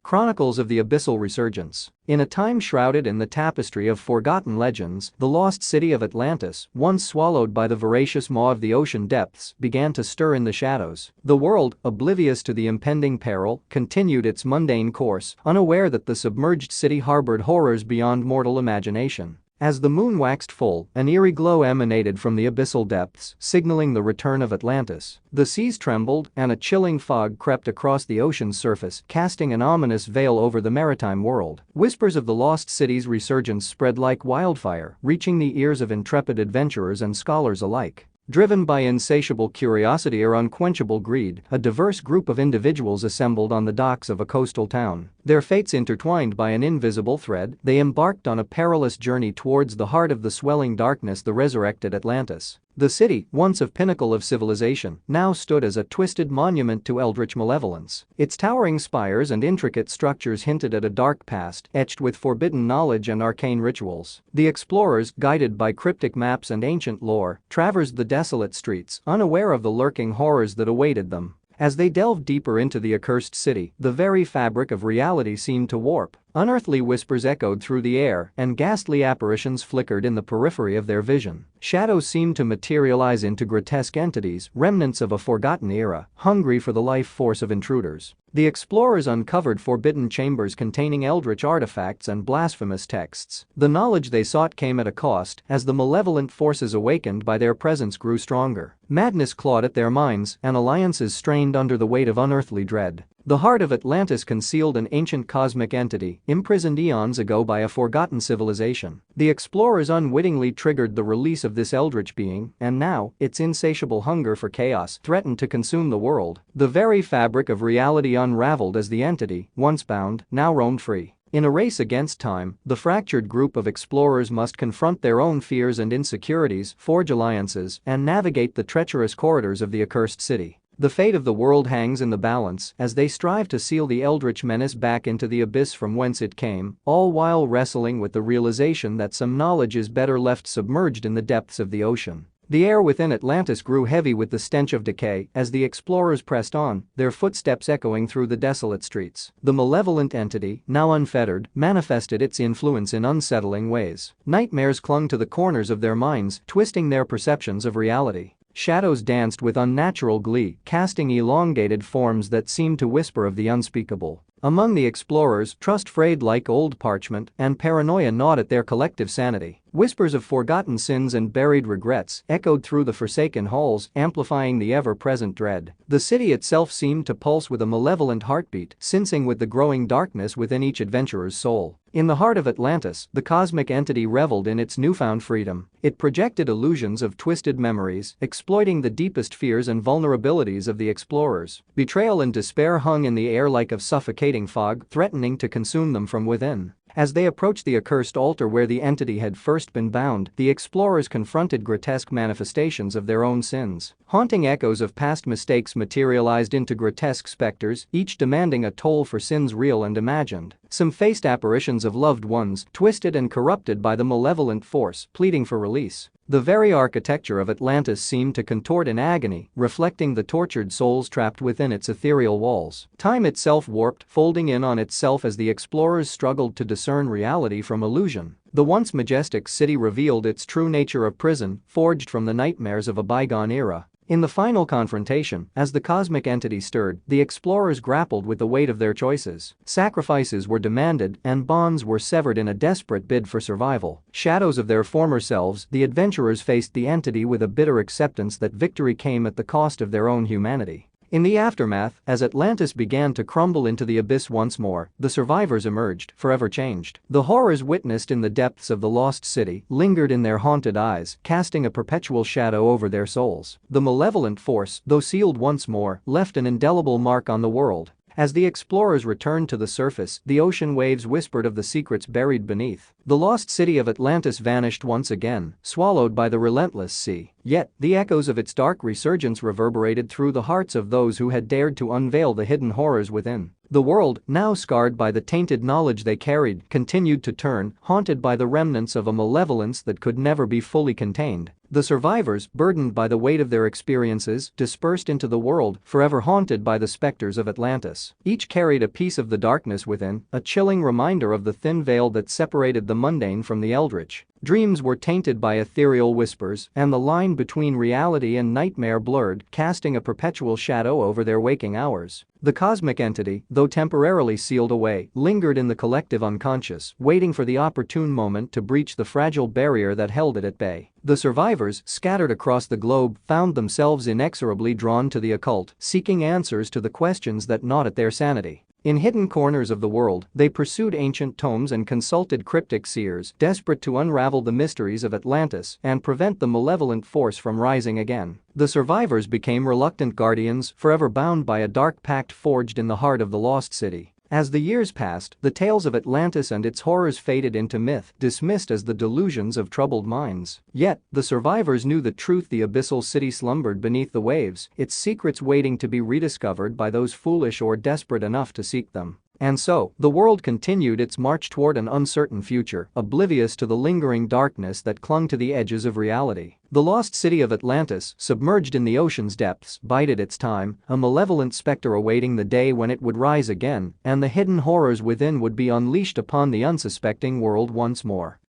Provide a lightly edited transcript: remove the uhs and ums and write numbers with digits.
Chronicles of the Abyssal Resurgence. In a time shrouded in the tapestry of forgotten legends, the lost city of Atlantis, once swallowed by the voracious maw of the ocean depths, began to stir in the shadows. The world, oblivious to the impending peril, continued its mundane course, unaware that the submerged city harbored horrors beyond mortal imagination. As the moon waxed full, an eerie glow emanated from the abyssal depths, signaling the return of Atlantis. The seas trembled, and a chilling fog crept across the ocean's surface, casting an ominous veil over the maritime world. Whispers of the lost city's resurgence spread like wildfire, reaching the ears of intrepid adventurers and scholars alike. Driven by insatiable curiosity or unquenchable greed, a diverse group of individuals assembled on the docks of a coastal town. Their fates intertwined by an invisible thread, they embarked on a perilous journey towards the heart of the swelling darkness, the resurrected Atlantis. The city, once a pinnacle of civilization, now stood as a twisted monument to eldritch malevolence. Its towering spires and intricate structures hinted at a dark past, etched with forbidden knowledge and arcane rituals. The explorers, guided by cryptic maps and ancient lore, traversed the desolate streets, unaware of the lurking horrors that awaited them. As they delved deeper into the accursed city, the very fabric of reality seemed to warp. Unearthly whispers echoed through the air, and ghastly apparitions flickered in the periphery of their vision. Shadows seemed to materialize into grotesque entities, remnants of a forgotten era, hungry for the life force of intruders. The explorers uncovered forbidden chambers containing eldritch artifacts and blasphemous texts. The knowledge they sought came at a cost, as the malevolent forces awakened by their presence grew stronger. Madness clawed at their minds, and alliances strained under the weight of unearthly dread. The heart of Atlantis concealed an ancient cosmic entity, imprisoned eons ago by a forgotten civilization. The explorers unwittingly triggered the release of this eldritch being, and now, its insatiable hunger for chaos threatened to consume the world. The very fabric of reality unraveled as the entity, once bound, now roamed free. In a race against time, the fractured group of explorers must confront their own fears and insecurities, forge alliances, and navigate the treacherous corridors of the accursed city. The fate of the world hangs in the balance as they strive to seal the eldritch menace back into the abyss from whence it came, all while wrestling with the realization that some knowledge is better left submerged in the depths of the ocean. The air within Atlantis grew heavy with the stench of decay as the explorers pressed on, their footsteps echoing through the desolate streets. The malevolent entity, now unfettered, manifested its influence in unsettling ways. Nightmares clung to the corners of their minds, twisting their perceptions of reality. Shadows danced with unnatural glee, casting elongated forms that seemed to whisper of the unspeakable. Among the explorers, trust frayed like old parchment, and paranoia gnawed at their collective sanity. Whispers of forgotten sins and buried regrets echoed through the forsaken halls, amplifying the ever-present dread. The city itself seemed to pulse with a malevolent heartbeat, sensing with the growing darkness within each adventurer's soul. In the heart of Atlantis, the cosmic entity reveled in its newfound freedom. It projected illusions of twisted memories, exploiting the deepest fears and vulnerabilities of the explorers. Betrayal and despair hung in the air like a suffocating fog, threatening to consume them from within. As they approached the accursed altar where the entity had first been bound, the explorers confronted grotesque manifestations of their own sins. Haunting echoes of past mistakes materialized into grotesque specters, each demanding a toll for sins real and imagined. Some faced apparitions of loved ones, twisted and corrupted by the malevolent force, pleading for release. The very architecture of Atlantis seemed to contort in agony, reflecting the tortured souls trapped within its ethereal walls. Time itself warped, folding in on itself as the explorers struggled to discern reality from illusion. The once majestic city revealed its true nature, a prison, forged from the nightmares of a bygone era. In the final confrontation, as the cosmic entity stirred, the explorers grappled with the weight of their choices. Sacrifices were demanded, and bonds were severed in a desperate bid for survival. Shadows of their former selves, the adventurers faced the entity with a bitter acceptance that victory came at the cost of their own humanity. In the aftermath, as Atlantis began to crumble into the abyss once more, the survivors emerged, forever changed. The horrors witnessed in the depths of the lost city lingered in their haunted eyes, casting a perpetual shadow over their souls. The malevolent force, though sealed once more, left an indelible mark on the world. As the explorers returned to the surface, the ocean waves whispered of the secrets buried beneath. The lost city of Atlantis vanished once again, swallowed by the relentless sea. Yet, the echoes of its dark resurgence reverberated through the hearts of those who had dared to unveil the hidden horrors within. The world, now scarred by the tainted knowledge they carried, continued to turn, haunted by the remnants of a malevolence that could never be fully contained. The survivors, burdened by the weight of their experiences, dispersed into the world, forever haunted by the specters of Atlantis. Each carried a piece of the darkness within, a chilling reminder of the thin veil that separated the mundane from the eldritch. Dreams were tainted by ethereal whispers, and the line between reality and nightmare blurred, casting a perpetual shadow over their waking hours. The cosmic entity, though temporarily sealed away, lingered in the collective unconscious, waiting for the opportune moment to breach the fragile barrier that held it at bay. The survivors, scattered across the globe, found themselves inexorably drawn to the occult, seeking answers to the questions that gnawed at their sanity. In hidden corners of the world, they pursued ancient tomes and consulted cryptic seers, desperate to unravel the mysteries of Atlantis and prevent the malevolent force from rising again. The survivors became reluctant guardians, forever bound by a dark pact forged in the heart of the lost city. As the years passed, the tales of Atlantis and its horrors faded into myth, dismissed as the delusions of troubled minds. Yet, the survivors knew the truth: the abyssal city slumbered beneath the waves, its secrets waiting to be rediscovered by those foolish or desperate enough to seek them. And so, the world continued its march toward an uncertain future, oblivious to the lingering darkness that clung to the edges of reality. The lost city of Atlantis, submerged in the ocean's depths, bided its time, a malevolent specter awaiting the day when it would rise again and the hidden horrors within would be unleashed upon the unsuspecting world once more.